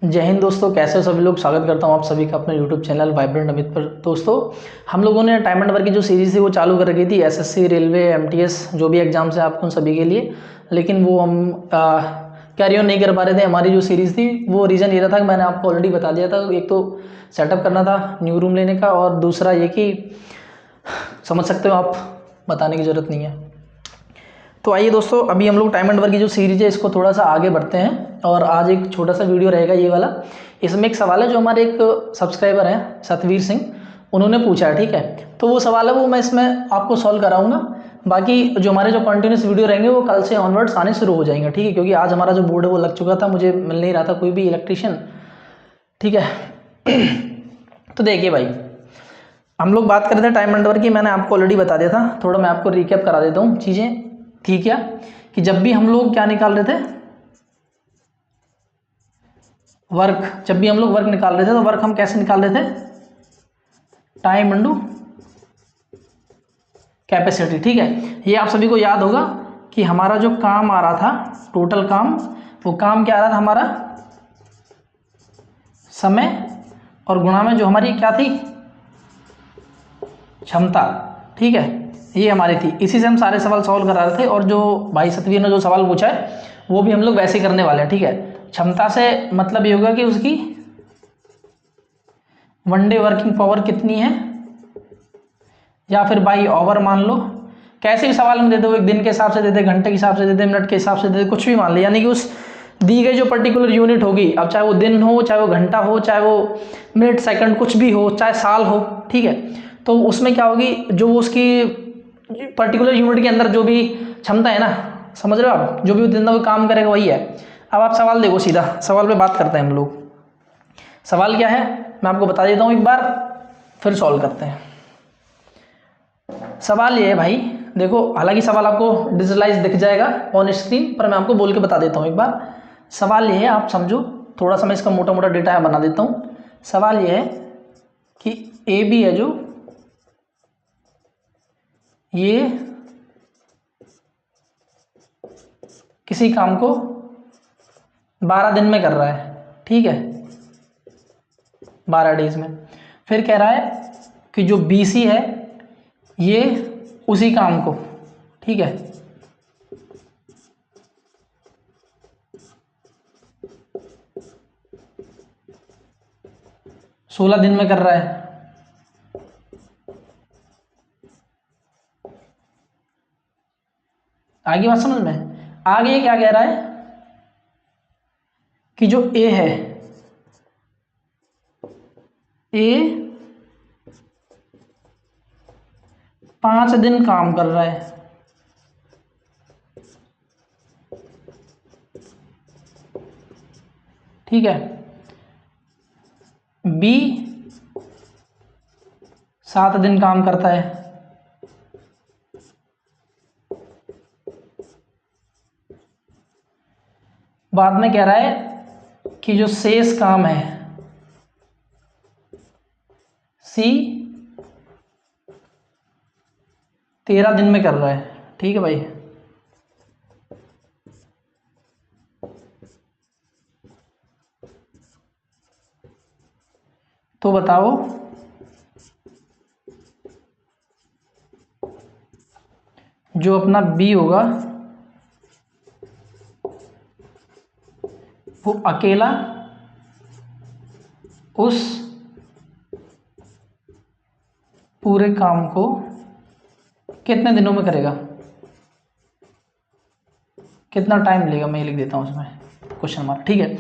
जय हिंद दोस्तों, कैसे हो सभी लोग। स्वागत करता हूं आप सभी का अपने यूट्यूब चैनल वाइब्रेंट अमित पर। दोस्तों, हम लोगों ने टाइम एंड वर्क की जो सीरीज़ थी वो चालू कर रखी थी, एसएससी, रेलवे, एमटीएस जो भी एग्जाम्स है आपको उन सभी के लिए, लेकिन वो हम कैरी ऑन नहीं कर पा रहे थे। हमारी जो सीरीज़ थी वो रीज़न ये था कि मैंने आपको ऑलरेडी बता दिया था, एक तो सेटअप करना था न्यू रूम लेने का, और दूसरा ये कि समझ सकते हो आप, बताने की ज़रूरत नहीं है। तो आइए दोस्तों, अभी हम लोग टाइम एंड वर्क की जो सीरीज है इसको थोड़ा सा आगे बढ़ते हैं, और आज एक छोटा सा वीडियो रहेगा ये वाला। इसमें एक सवाल है जो हमारे एक सब्सक्राइबर हैं सतवीर सिंह, उन्होंने पूछा है, ठीक है। तो वो सवाल है वो मैं इसमें आपको सॉल्व कराऊंगा। बाकी जो हमारे जो कंटिन्यूस वीडियो रहेंगे वो कल से ऑनवर्ड्स आने शुरू हो जाएंगे, ठीक है, क्योंकि आज हमारा जो बोर्ड है वो लग चुका था, मुझे मिल नहीं रहा था कोई भी इलेक्ट्रीशियन, ठीक है। तो देखिए भाई, हम लोग बात कर रहे थे टाइम एंड वर्क की, मैंने आपको ऑलरेडी बता दिया था, थोड़ा मैं आपको रिकैप करा देता हूँ चीज़ें। ठीक क्या कि जब भी हम लोग क्या निकाल रहे थे, वर्क, जब भी हम लोग वर्क निकाल रहे थे तो वर्क हम कैसे निकाल रहे थे, टाइम इंटू कैपेसिटी, ठीक है। ये आप सभी को याद होगा कि हमारा जो काम आ रहा था, टोटल काम, वो काम क्या आ रहा था हमारा, समय, और गुणा में जो हमारी क्या थी, क्षमता, ठीक है, ये हमारी थी। इसी से हम सारे सवाल सॉल्व करा रहे थे, और जो भाई सतवीर ने जो सवाल पूछा है वो भी हम लोग वैसे ही करने वाले हैं, ठीक है। क्षमता से मतलब ये होगा कि उसकी वन डे वर्किंग पावर कितनी है, या फिर बाई आवर मान लो, कैसे भी सवाल में दे दो, एक दिन के हिसाब से दे दे, घंटे के हिसाब से दे दे, मिनट के हिसाब से दे दे, कुछ भी मान ले, यानी कि उस दी गई जो पर्टिकुलर यूनिट होगी, अब चाहे वो दिन हो, चाहे वो घंटा हो, चाहे वो मिनट सेकंड कुछ भी हो, चाहे साल हो, ठीक है। तो उसमें क्या होगी, जो उसकी पर्टिकुलर यूनिट के अंदर जो भी क्षमता है ना, समझ रहे हो आप, जो भी दिन वो काम करेगा वही है। अब आप सवाल देखो, सीधा सवाल पे बात करते हैं हम लोग। सवाल क्या है मैं आपको बता देता हूँ एक बार, फिर सॉल्व करते हैं। सवाल ये है भाई, देखो, हालांकि सवाल आपको डिजिटलाइज दिख जाएगा ऑन स्क्रीन, पर मैं आपको बोल के बता देता हूँ एक बार। सवाल ये है, आप समझो, थोड़ा सा मैं इसका मोटा मोटा डेटा बना देता हूँ। सवाल ये है कि ए बी है जो, ये किसी काम को 12 दिन में कर रहा है, ठीक है, 12 डेज में। फिर कह रहा है कि जो BC है ये उसी काम को, ठीक है, 16 दिन में कर रहा है। आगे बात समझ में, आगे क्या कह रहा है कि जो A है, A 5 दिन काम कर रहा है, ठीक है। B 7 दिन काम करता है, बाद में कह रहा है कि जो शेष काम है C 13 दिन में कर रहा है, ठीक है भाई। तो बताओ जो अपना B होगा वो अकेला उस पूरे काम को कितने दिनों में करेगा, कितना टाइम लेगा, मैं ये लिख देता हूँ उसमें क्वेश्चन मार्क, ठीक है।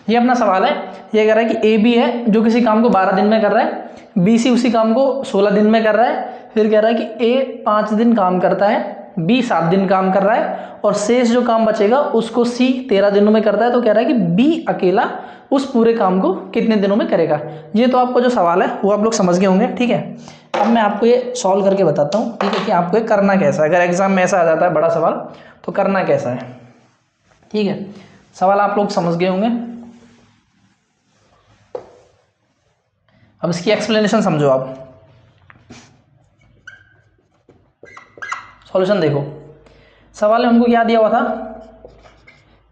ये अपना सवाल है, ये कह रहा है कि ए बी है जो किसी काम को 12 दिन में कर रहा है, बी सी उसी काम को 16 दिन में कर रहा है, फिर कह रहा है कि ए 5 दिन काम करता है, बी 7 दिन काम कर रहा है, और शेष जो काम बचेगा उसको सी 13 दिनों में करता है। तो कह रहा है कि बी अकेला उस पूरे काम को कितने दिनों में करेगा। ये तो आपका जो सवाल है वो आप लोग समझ गए होंगे, ठीक है। अब मैं आपको ये सॉल्व करके बताता हूँ, ठीक है, कि आपको ये करना कैसा है, अगर एग्जाम में ऐसा आ जाता है बड़ा सवाल तो करना कैसा है, ठीक है। सवाल आप लोग समझ गए होंगे, अब इसकी एक्सप्लेनेशन समझो आप। सॉल्यूशन देखो, सवाल में हमको क्या दिया हुआ था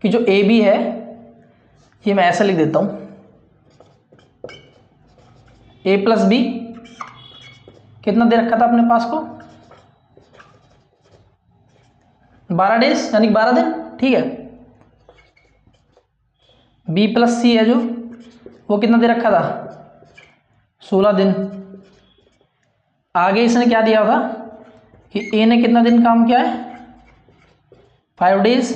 कि जो ए बी है, ये मैं ऐसे लिख देता हूँ, ए प्लस बी कितना दे रखा था अपने पास को, 12 डेज यानी 12 दिन, ठीक है। बी प्लस सी है जो, वो कितना दे रखा था, 16 दिन। आगे इसने क्या दिया था कि ए ने कितना दिन काम किया है, 5 डेज,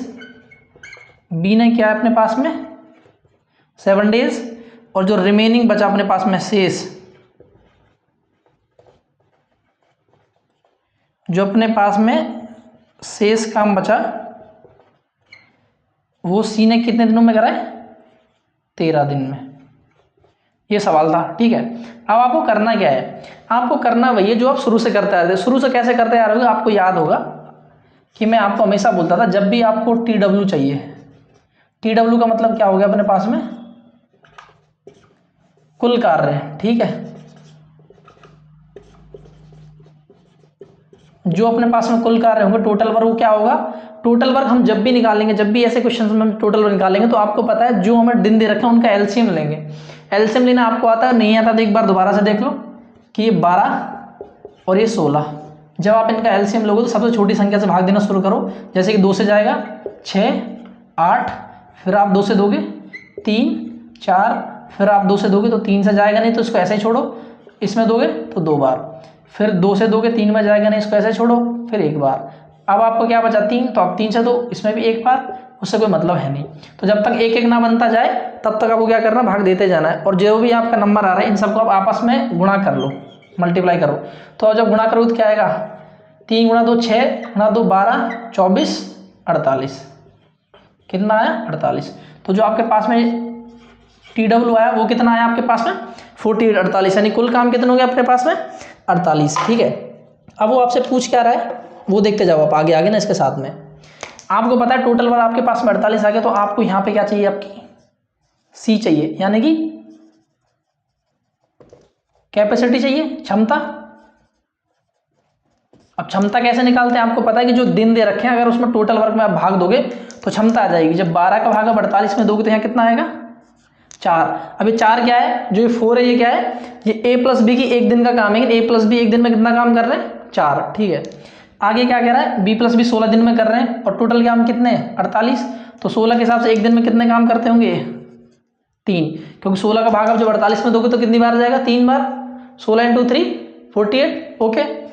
बी ने क्या है अपने पास में 7 डेज, और जो रिमेनिंग बचा अपने पास में शेष, जो अपने पास में शेष काम बचा वो सी ने कितने दिनों में करा है, 13 दिन में। ये सवाल था, ठीक है। अब आपको करना क्या है, आपको करना वही है जो आप शुरू से करते आ रहे थे। शुरू से कैसे करते आ रहे हो, आपको याद होगा कि मैं आपको हमेशा बोलता था जब भी आपको TW चाहिए, TW का मतलब क्या हो गया अपने पास में, कुल कार्य, ठीक है। जो अपने पास में कुल कार्य होंगे, टोटल वर्क, वो क्या होगा, टोटल वर्क हम जब भी निकालेंगे, जब भी ऐसे क्वेश्चंस में टोटल वर्क निकालेंगे तो आपको पता है जो हमें दिन दे रखे हैं उनका एलसीएम लेंगे। एलसीएम लेना आपको आता है, नहीं आता तो एक बार दोबारा से देख लो कि ये 12 और ये 16। जब आप इनका एलसीएम लोगे तो सबसे छोटी संख्या से भाग देना शुरू करो। जैसे कि 2 से जाएगा 6, 8, फिर आप 2 से दोगे 3, 4, फिर आप 2 से दोगे तो 3 से जाएगा नहीं तो इसको ऐसे ही छोड़ो, इसमें दोगे तो 2 बार, फिर 2 से दोगे 3 में जाएगा नहीं, इसको ऐसे छोड़ो, फिर 1 बार। अब आपको क्या बचा 3, तो आप 3 से दो, इसमें भी 1 बार, उससे कोई मतलब है नहीं। तो जब तक एक एक ना बनता जाए तब तक आपको क्या करना, भाग देते जाना है। और जो भी आपका नंबर आ रहा है इन सबको आप आपस में गुणा कर लो, मल्टीप्लाई करो। तो जब गुणा करो तो क्या आएगा, 3 गुणा 2 6, गुणा 2 12, 24, 48, कितना आया 48। तो जो आपके पास में TW आया वो कितना आया आपके पास में 48, 48, यानी कुल काम कितना हो गया अपने पास में 48, ठीक है। अब वो आपसे पूछ क्या रहा है वो देखते जाओ आप आगे आगे ना। इसके साथ में आपको पता है टोटल वर्क आपके पास में 48 आ गया, तो आपको यहाँ पे क्या चाहिए, आपकी सी चाहिए, यानी कि कैपेसिटी चाहिए, क्षमता। अब क्षमता कैसे निकालते हैं, आपको पता है कि जो दिन दे रखे हैं अगर उसमें टोटल वर्क में आप भाग दोगे तो क्षमता आ जाएगी। जब 12 का भाग 48 में दोगे तो यहाँ कितना आएगा 4। अब ये 4 क्या है, जो ये 4 है ये क्या है, ये A प्लस बी की एक दिन का काम है। A प्लस बी एक दिन में कितना काम कर रहे हैं 4, ठीक है। आगे क्या कह रहा है, B प्लस बी 16 दिन में कर रहे हैं और टोटल काम कितने 48, तो 16 के हिसाब से एक दिन में कितने काम करते होंगे 3, क्योंकि 16 का भाग आप जब 48 में दोगे तो कितनी बार जाएगा 3 बार, 16 × 3 48, ओके।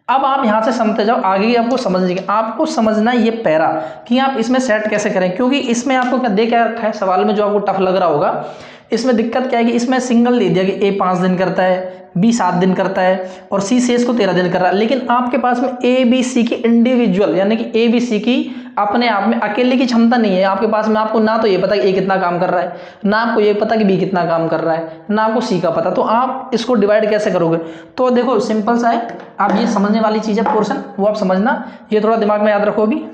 अब आप यहाँ से समझते जाओ, आगे आपको समझिए, आपको समझना ये पैरा कि आप इसमें सेट कैसे करें, क्योंकि इसमें आपको क्या दे क्या रखा है सवाल में, जो आपको टफ लग रहा होगा। इसमें दिक्कत क्या है कि इसमें सिंगल दे दिया कि A 5 दिन करता है, B 7 दिन करता है और C शेष को 13 दिन कर रहा है। लेकिन आपके पास में A B C की इंडिविजुअल यानी कि A B C की अपने आप में अकेले की क्षमता नहीं है आपके पास में। आपको ना तो ये पता कि A कितना काम कर रहा है, ना आपको ये पता कि B कितना काम कर रहा है, ना आपको C का पता, तो आप इसको डिवाइड कैसे करोगे। तो देखो सिंपल सा है, आप ये समझने वाली चीज़ है पोर्शन, वो आप समझना, ये थोड़ा दिमाग में याद रखो। अभी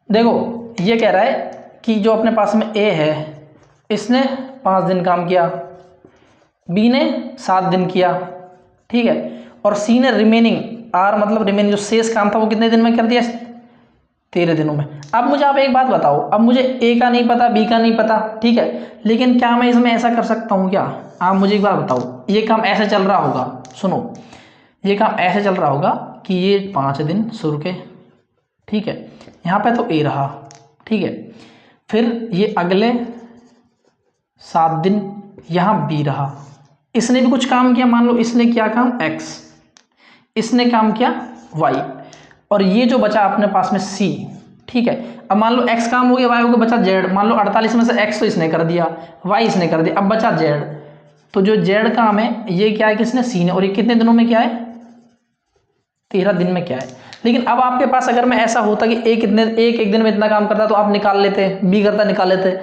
देखो ये कह रहा है कि जो अपने पास में A है इसने 5 दिन काम किया, B ने 7 दिन किया, ठीक है, और C ने रिमेनिंग R मतलब रिमेनिंग जो शेष काम था वो कितने दिन में कर दिया 13 दिनों में। अब मुझे आप एक बात बताओ, अब मुझे A का नहीं पता, B का नहीं पता, ठीक है, लेकिन क्या मैं इसमें ऐसा कर सकता हूँ क्या, आप मुझे एक बात बताओ। ये काम ऐसे चल रहा होगा, सुनो, ये काम ऐसे चल रहा होगा कि ये 5 दिन शुरू के, ठीक है, यहाँ पे तो A रहा, ठीक है, फिर ये अगले 7 दिन यहाँ B रहा, इसने भी कुछ काम किया, मान लो इसने किया काम X, इसने काम किया Y, और ये जो बचा अपने पास में C, ठीक है। अब मान लो X काम हो गया, Y हो गया, बचा Z। मान लो 48 में से X तो इसने कर दिया, Y इसने कर दिया, अब बचा Z। तो जो Z काम है ये क्या है, किसने C ने, और ये कितने दिनों में क्या है 13 दिन में क्या है। लेकिन अब आपके पास अगर मैं ऐसा होता कि एक दिन में इतना काम करता तो आप निकाल लेते, B करता निकाल लेते।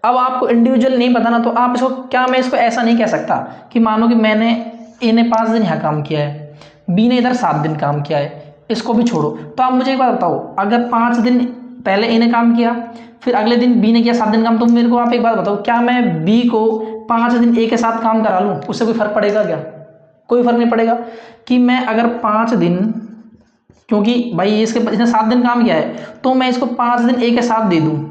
अब आपको इंडिविजुअल नहीं पता ना, तो आप इसको क्या, मैं इसको ऐसा नहीं कह सकता कि मानो कि मैंने A ने 5 दिन यहाँ काम किया है, B ने इधर 7 दिन काम किया है, इसको भी छोड़ो। तो आप मुझे एक बात बताओ, अगर 5 दिन पहले A ने काम किया, फिर अगले दिन B ने किया 7 दिन काम, तो मेरे को आप एक बात बताओ, क्या मैं B को 5 दिन A के साथ काम करा लूँ, उससे कोई फर्क पड़ेगा क्या, कोई फर्क नहीं पड़ेगा। कि मैं अगर 5 दिन, क्योंकि भाई इसने 7 दिन काम किया है, तो मैं इसको 5 दिन A के साथ दे दूँ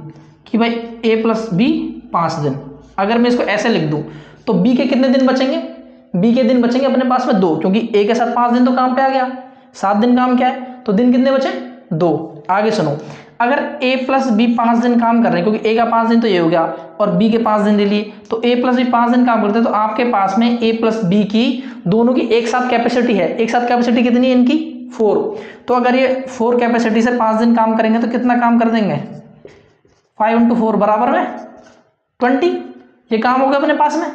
कि भाई A प्लस B 5 दिन, अगर मैं इसको ऐसे लिख दूँ तो बी के कितने दिन बचेंगे, बी के दिन बचेंगे अपने पास में 2, क्योंकि ए के साथ 5 दिन तो काम पे आ गया, 7 दिन काम क्या है, तो दिन कितने बचे 2। आगे सुनो, अगर a प्लस बी 5 दिन काम कर रहे हैं, क्योंकि a का 5 दिन तो ये हो गया और b के 5 दिन ले लिए, तो a प्लस बी 5 दिन काम करते हैं, तो आपके पास में a प्लस बी की दोनों की एक साथ कैपेसिटी है। एक साथ कैपेसिटी कितनी है इनकी 4। तो अगर ये 4 कैपेसिटी से 5 दिन काम करेंगे तो कितना काम कर देंगे, 5 × 4 बराबर में 20, ये काम हो गया अपने पास में।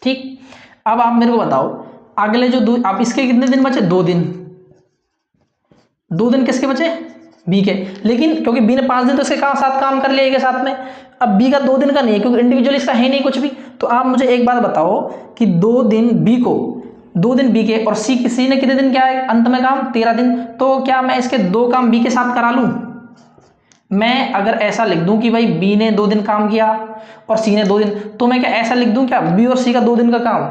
ठीक, अब आप मेरे को बताओ अगले जो दो, आप इसके कितने दिन बचे, 2 दिन, 2 दिन किसके बचे, बी के। लेकिन क्योंकि बी ने 5 दिन तो इसके साथ काम कर लिया एक साथ में, अब बी का 2 दिन का नहीं है, क्योंकि इंडिविजुअल इसका है नहीं कुछ भी। तो आप मुझे एक बात बताओ कि 2 दिन बी को, 2 दिन बी के, और सी ने कितने दिन क्या है अंत में काम, 13 दिन। तो क्या मैं इसके 2 काम बी के साथ करा लूं? मैं अगर ऐसा लिख दूं कि भाई बी ने 2 दिन काम किया और सी ने 2 दिन, तो मैं क्या ऐसा लिख दूं क्या बी और सी का 2 दिन का काम?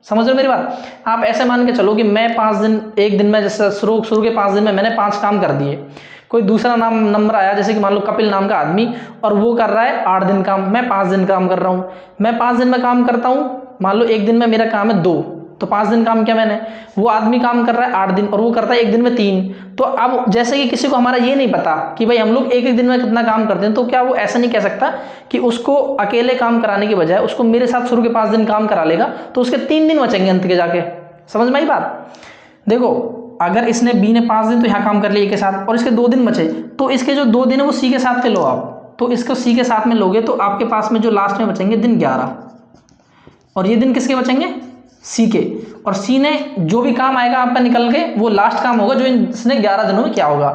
समझ रहे हो मेरी बात? आप ऐसे मान के चलो कि मैं 5 दिन, एक दिन में जैसे शुरू के 5 दिन में मैंने 5 काम कर दिए, कोई दूसरा नंबर आया जैसे कि मान लो कपिल नाम का आदमी, और वो कर रहा है 8 दिन काम, मैं 5 दिन काम कर रहा हूँ। मैं 5 दिन में काम करता हूँ, मान लो एक दिन में मेरा काम है 2, तो 5 दिन काम किया मैंने, वो आदमी काम कर रहा है 8 दिन और वो करता है एक दिन में 3। तो अब जैसे कि किसी को हमारा ये नहीं पता कि भाई हम लोग एक एक दिन में कितना काम करते हैं, तो क्या वो ऐसा नहीं कह सकता कि उसको अकेले काम कराने की बजाय उसको मेरे साथ शुरू के 5 दिन काम करा लेगा, तो उसके 3 दिन बचेंगे अंत के जाके। समझ में आई बात? देखो अगर इसने बी ने 5 दिन तो यहाँ काम कर लिया के साथ और इसके 2 दिन बचे, तो इसके जो 2 दिन है वो सी के साथ के लो आप, तो इसको सी के साथ में लोगे तो आपके पास में जो लास्ट में बचेंगे दिन 11, और ये दिन किसके बचेंगे, सी के। और सी ने जो भी काम आएगा आपका निकल के, वो लास्ट काम होगा जो इसने 11 दिनों में क्या होगा।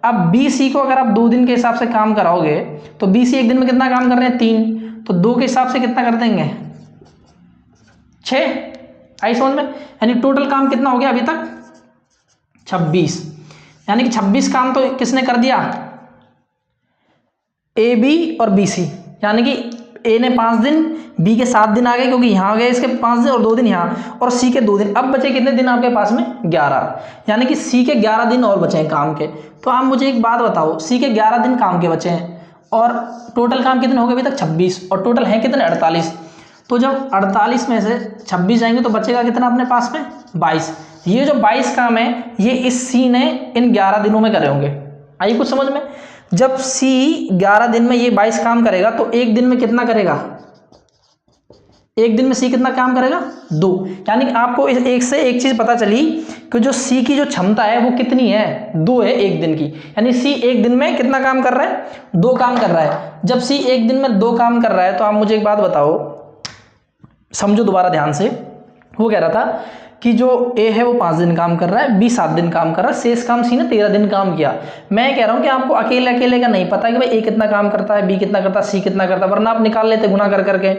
अब बी सी को अगर आप 2 दिन के हिसाब से काम कराओगे, तो बी सी एक दिन में कितना काम कर रहे हैं 3, तो 2 के हिसाब से कितना कर देंगे 6। आई समझ में? यानी टोटल काम कितना हो गया अभी तक 26, यानी कि 26 काम तो किसने कर दिया, ए बी और बी सी। यानी कि ए ने 5 दिन, बी के 7 दिन आ गए क्योंकि यहाँ आ गए इसके 5 दिन और 2 दिन यहाँ, और सी के 2 दिन। अब बचे कितने दिन आपके पास में 11, यानी कि सी के 11 दिन और बचे हैं काम के। तो आप मुझे एक बात बताओ, सी के 11 दिन काम के बचे हैं और टोटल काम कितने हो गए अभी तक 26, और टोटल है कितने 48। तो जब 48 में से 26 जाएंगे तो बचेगा कितना अपने पास में 22। ये जो 22 काम है ये इस सी ने इन 11 दिनों में करे होंगे। आइए कुछ समझ में? जब सी 11 दिन में ये 22 काम करेगा तो एक दिन में कितना करेगा, एक दिन में सी कितना काम करेगा 2। यानी कि आपको इस एक से एक चीज पता चली कि जो सी की जो क्षमता है वो कितनी है, 2 है एक दिन की। यानी सी एक दिन में कितना काम कर रहा है, 2 काम कर रहा है। जब सी एक दिन में 2 काम कर रहा है तो आप मुझे एक बात बताओ, समझो दोबारा ध्यान से। वो कह रहा था कि जो ए है वो 5 दिन काम कर रहा है, बी 7 दिन काम कर रहा है, शेष काम सी ने 13 दिन काम किया। मैं कह रहा हूं कि आपको अकेले अकेले का नहीं पता कि भाई ए कितना काम करता है, बी कितना करता है, सी कितना करता है, वरना आप निकाल लेते गुना कर करके।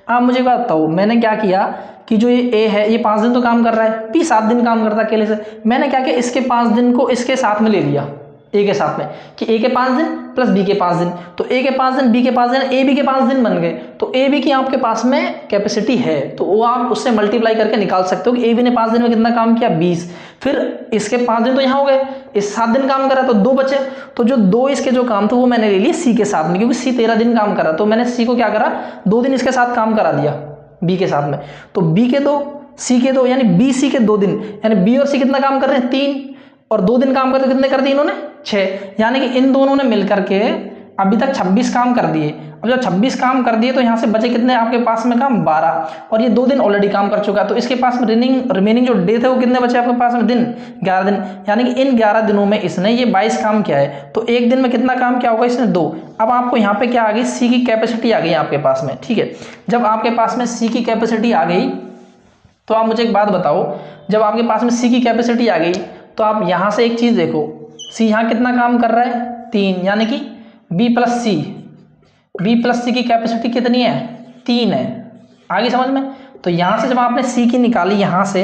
आप मुझे बात बताओ, मैंने क्या किया कि जो ये ए है ये 5 दिन तो काम कर रहा है, बी 7 दिन काम करता है अकेले से। मैंने क्या किया, इसके 5 दिन को इसके साथ में ले लिया, ए के साथ में, कि ए के 5 दिन प्लस बी के 5 दिन, तो ए के 5 दिन बी के 5 दिन ए बी के 5 दिन बन गए। तो ए बी की आपके पास में कैपेसिटी है तो वो आप उससे मल्टीप्लाई करके निकाल सकते हो कि ए बी ने 5 दिन में कितना काम किया 20। फिर इसके 5 दिन तो यहाँ हो गए, इस 7 दिन काम करा तो 2 बचे, तो जो 2 इसके जो काम थे वो मैंने ले लिए सी के साथ में, क्योंकि सी 13 दिन काम करा, तो मैंने सी को क्या करा 2 दिन इसके साथ काम करा दिया बी के साथ में। तो बी के 2 सी के 2 यानी बी सी के 2 दिन, यानी बी और सी कितना काम कर रहे हैं 3, और 2 दिन काम करते कितने कर दिए इन्होंने 6। यानी कि इन दोनों ने मिलकर के अभी तक 26 काम कर दिए। अब जब 26 काम कर दिए तो यहाँ से बचे कितने आपके पास में काम 12, और ये 2 दिन ऑलरेडी काम कर चुका है, तो इसके पास में रिमेनिंग जो डे थे वो कितने बचे आपके पास में दिन 11 दिन। यानी कि इन 11 दिनों में इसने ये 22 काम किया है, तो एक दिन में कितना काम किया होगा इसने 2। अब आपको यहाँ पे क्या आ गई, सी की कैपेसिटी आ गई आपके पास में। ठीक है, जब आपके पास में सी की कैपेसिटी आ गई तो आप मुझे एक बात बताओ, जब आपके पास में सी की कैपेसिटी आ गई तो आप यहाँ से एक चीज देखो, सी यहाँ कितना काम कर रहा है 3, यानी कि बी प्लस सी की कैपेसिटी कितनी है 3 है। आगे समझ में? तो यहाँ से जब आपने सी की निकाली यहाँ से,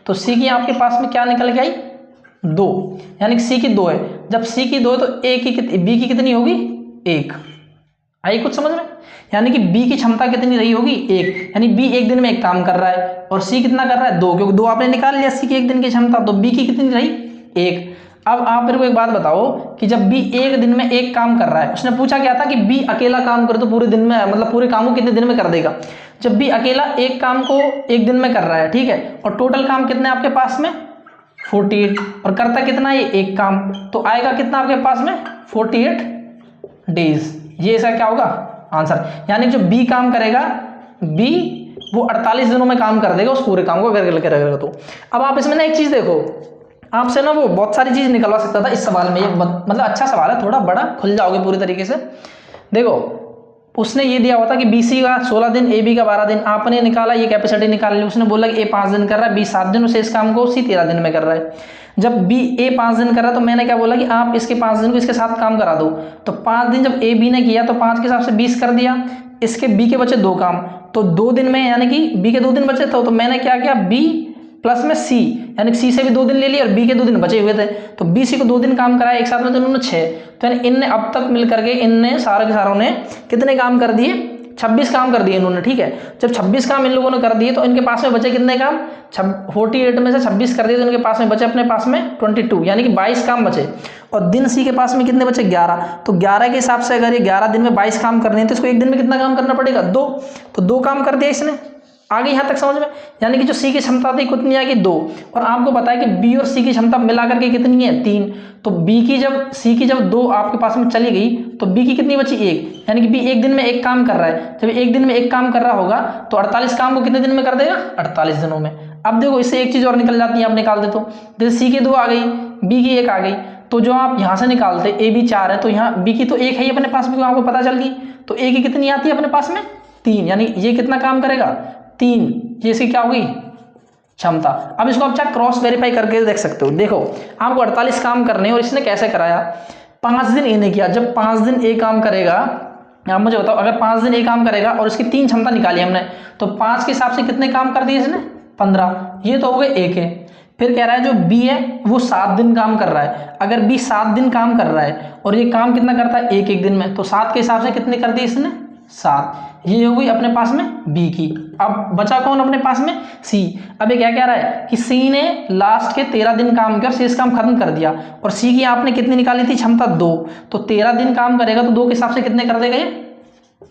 तो सी की आपके पास में क्या निकल के आई 2, यानी कि सी की 2 है। जब सी की 2 है तो ए की बी की कितनी होगी 1। आई कुछ समझ में? यानी कि बी की क्षमता कितनी रही होगी 1, यानी बी एक दिन में 1 काम कर रहा है और सी कितना कर रहा है 2, क्योंकि 2 आपने निकाल लिया सी की एक दिन की क्षमता, तो बी की कितनी रही 1। अब आप मेरे को एक बात बताओ कि जब बी एक दिन में एक काम कर रहा है, उसने पूछा क्या था कि बी अकेला काम करे तो पूरे दिन में, मतलब पूरे काम को कितने दिन में कर देगा। जब बी अकेला एक काम को एक दिन में कर रहा है, ठीक है, और टोटल काम कितने आपके पास में 48, और करता कितना ये एक काम, तो आएगा कितना आपके पास में 48 डेज। ये इसका क्या होगा आंसर। यानी जो बी काम करेगा, बी वो 48 दिनों में काम कर देगा उस पूरे काम को अगर करेगा तो। अब आप इसमें ना एक चीज देखो, आपसे ना वो बहुत सारी चीज निकलवा सकता था इस सवाल में। ये मतलब अच्छा सवाल है, थोड़ा बड़ा, खुल जाओगे पूरी तरीके से। देखो उसने ये दिया हुआ था कि BC का 16 दिन, AB का 12 दिन, आपने निकाला ये कैपेसिटी निकाल ली। उसने बोला कि A 5 दिन कर रहा है, B 7 दिन, उसे इस काम को C 13 दिन में कर रहा है। जब A 5 दिन कर रहा है तो मैंने क्या बोला कि आप इसके 5 दिन को इसके साथ काम करा दो। तो 5 दिन जब AB ने किया तो 5 के हिसाब से 20 कर दिया, इसके B के बचे 2 काम, तो 2 दिन में, यानी कि B के 2 दिन बचे तो मैंने क्या किया, B प्लस में C, यानी C से भी 2 दिन ले लिए और B के 2 दिन बचे हुए थे, तो BC को 2 दिन काम कराया एक साथ में, तो इन्होंने 6। तो यानी इनने अब तक मिल करके इनने सारे के सारों ने कितने काम कर दिए, 26 काम कर दिए इन्होंने, ठीक है। जब 26 काम इन लोगों ने कर दिए तो इनके पास में बचे कितने काम, 48 में से 26 कर दिए तो इनके पास में बचे अपने पास में 22, यानी कि 22 काम बचे। और दिन C के पास में कितने बचे 11, तो 11 के हिसाब से अगर ये 11 दिन में 22 काम करने हैं तो इसको एक दिन में कितना काम करना पड़ेगा 2, तो 2 काम कर दिया इसने। आगे यहाँ तक समझ में, यानी कि जो C की क्षमता थी कितनी आएगी 2, और आपको पता है कि B और C की क्षमता मिलाकर के कितनी है 3, तो B की जब C की जब 2 आपके पास में चली गई तो B की कितनी बची 1, यानी कि B एक दिन में एक काम कर रहा है। जब एक दिन में एक काम कर रहा होगा तो 48 काम को कितने दिन में कर देगा, 48 दिनों में। अब देखो इससे एक चीज और निकल जाती है, आप निकाल दे तो जैसे C की 2 आ गई, B की 1 आ गई, तो जो आप यहाँ से निकालते AB 4 है तो यहाँ B की तो 1 है ही अपने पास में, आपको पता चल गई, तो A की कितनी आती है अपने पास में 3, यानी ये कितना काम करेगा 3, ये इसकी क्या होगी क्षमता। अब इसको आप चाहे क्रॉस वेरीफाई करके देख सकते हो। देखो आपको 48 काम करने और इसने कैसे कराया, 5 दिन इन्हें किया, जब 5 दिन एक काम करेगा, आप मुझे बताओ अगर 5 दिन एक काम करेगा और इसकी 3 क्षमता निकाली हमने, तो 5 के हिसाब से कितने काम कर दिए इसने 15, ये तो हो गए एक है। फिर कह रहा है जो B है वो 7 दिन काम कर रहा है, अगर B 7 दिन काम कर रहा है और ये काम कितना करता है एक दिन में, तो 7 के हिसाब से कितने कर दिए इसने 7, ये हो गई अपने पास में B की। अब बचा कौन अपने पास में C। अब ये क्या कह रहा है कि C ने लास्ट के 13 दिन काम किया और शेष काम खत्म कर दिया, और C की आपने कितनी निकाली थी क्षमता 2, तो 13 दिन काम करेगा तो 2 के हिसाब से कितने कर देगा ये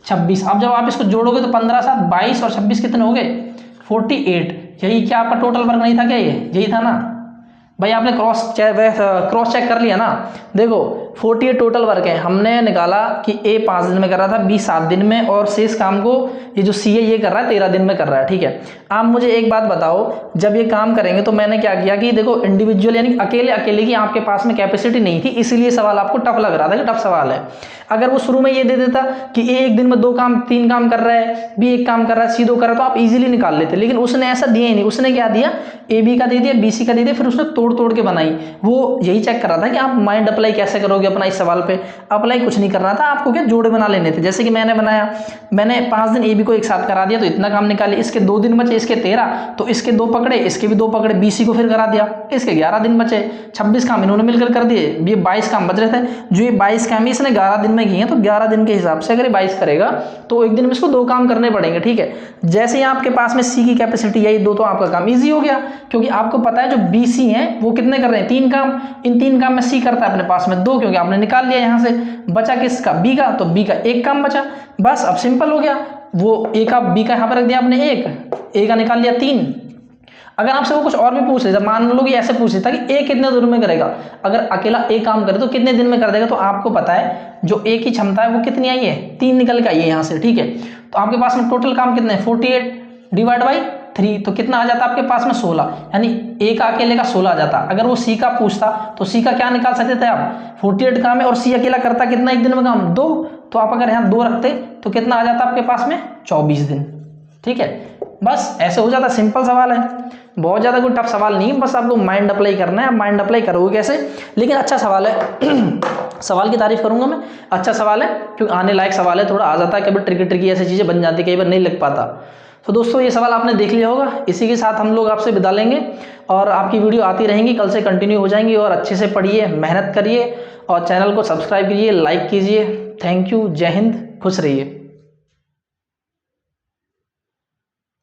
26। अब जब आप इसको जोड़ोगे तो 15 7 22 और 26 कितने हो गए 48। यही क्या आपका टोटल वर्क नहीं था क्या, ये यही था ना भाई, आपने क्रॉस चेक कर लिया ना। देखो 48 टोटल वर्क है, हमने निकाला कि A 5 दिन में कर रहा था, B 7 दिन में, और शेष काम को ये जो C है ये कर रहा है 13 दिन में कर रहा है, ठीक है। आप मुझे एक बात बताओ, जब ये काम करेंगे तो मैंने क्या किया कि देखो इंडिविजुअल यानी अकेले की आपके पास में कैपेसिटी नहीं थी, इसीलिए सवाल आपको टफ लग रहा था कि टफ सवाल है। अगर वो शुरू में ये दे देता कि A एक दिन में 2 काम 3 काम कर रहा है, B 1 काम कर रहा है, C 2 कर रहा है, तो आप इजीली निकाल लेते, लेकिन उसने ऐसा दिया ही नहीं। उसने क्या दिया, AB का दे दिया, BC का दे दिया, फिर उसने तोड़ के बनाई। वो यही चेक कर रहा था कि आप माइंड अप्लाई कैसे करोगे अपना इस सवाल पे। अप्लाई कुछ नहीं करना था आपको, क्या जोड़े बना लेने थे, जैसे कि मैंने बनाया, मैंने 5 दिन AB को एक साथ करा दिया तो इतना काम निकाले, इसके 2 दिन बचे, इसके 13, तो इसके 2 पकड़े, इसके भी 2 पकड़े, BC को फिर करा दिया, इसके 11 दिन बचे, 26 काम इन्होंने मिलकर कर दिए, ये 22 काम बच रहे थे। जो ये 22 काम इसने 11 दिन में किए हैं, तो 11 दिन के हिसाब से अगर 22 करेगा तो एक दिन में इसको 2 काम करने पड़ेंगे, ठीक है। जैसे ही आपके पास में C की कैपेसिटी आई 2, तो आपका काम ईजी हो गया, क्योंकि आपको पता है जो BC है वो कितने कर रहे हैं 3 काम, इन 3 काम में C करता है अपने पास में 2, क्योंकि आपने निकाल लिया यहाँ से। बचा किसका B का, तो B का 1 काम बचा, बस अब सिंपल हो गया। वो A का B का यहाँ पर रख दिया आपने 1, A का निकाल लिया 3। अगर आपसे वो कुछ और भी पूछ लेता, मान लो कि ऐसे पूछ लेता कि A कितने दिन में करेगा, अगर अकेला A काम करे तो कितने दिन में कर देगा, तो आपको पता है जो A की क्षमता है वो कितनी आई है 3 निकल के आई है यहाँ से, ठीक है। तो आपके पास में टोटल काम कितने 48 डिवाइड बाई 3, तो कितना आ जाता आपके पास में 16, यानी A का अकेले का 16 आ जाता। अगर वो C का पूछता तो C का क्या निकाल सकते थे आप, 48 काम है और C अकेला करता कितना एक दिन में काम 2, तो आप अगर यहाँ 2 रखते तो कितना आ जाता आपके पास में 24 दिन, ठीक है। बस ऐसे हो जाता, सिंपल सवाल है, बहुत ज़्यादा कोई टफ सवाल नहीं, बस आपको माइंड अप्लाई करना है। माइंड अप्लाई करोगे कैसे, लेकिन अच्छा सवाल है सवाल की तारीफ करूंगा मैं, अच्छा सवाल है क्योंकि आने लायक सवाल है, थोड़ा आ जाता है, कभी ट्रिकी ऐसी चीज़ें बन जाती है, कई बार नहीं लग पाता। तो दोस्तों ये सवाल आपने देख लिया होगा, इसी के साथ हम लोग आपसे विदा लेंगे और आपकी वीडियो आती रहेंगी, कल से कंटिन्यू हो जाएंगी। और अच्छे से पढ़िए, मेहनत करिए और चैनल को सब्सक्राइब कीजिए, लाइक कीजिए। थैंक यू, जय हिंद, खुश रहिए।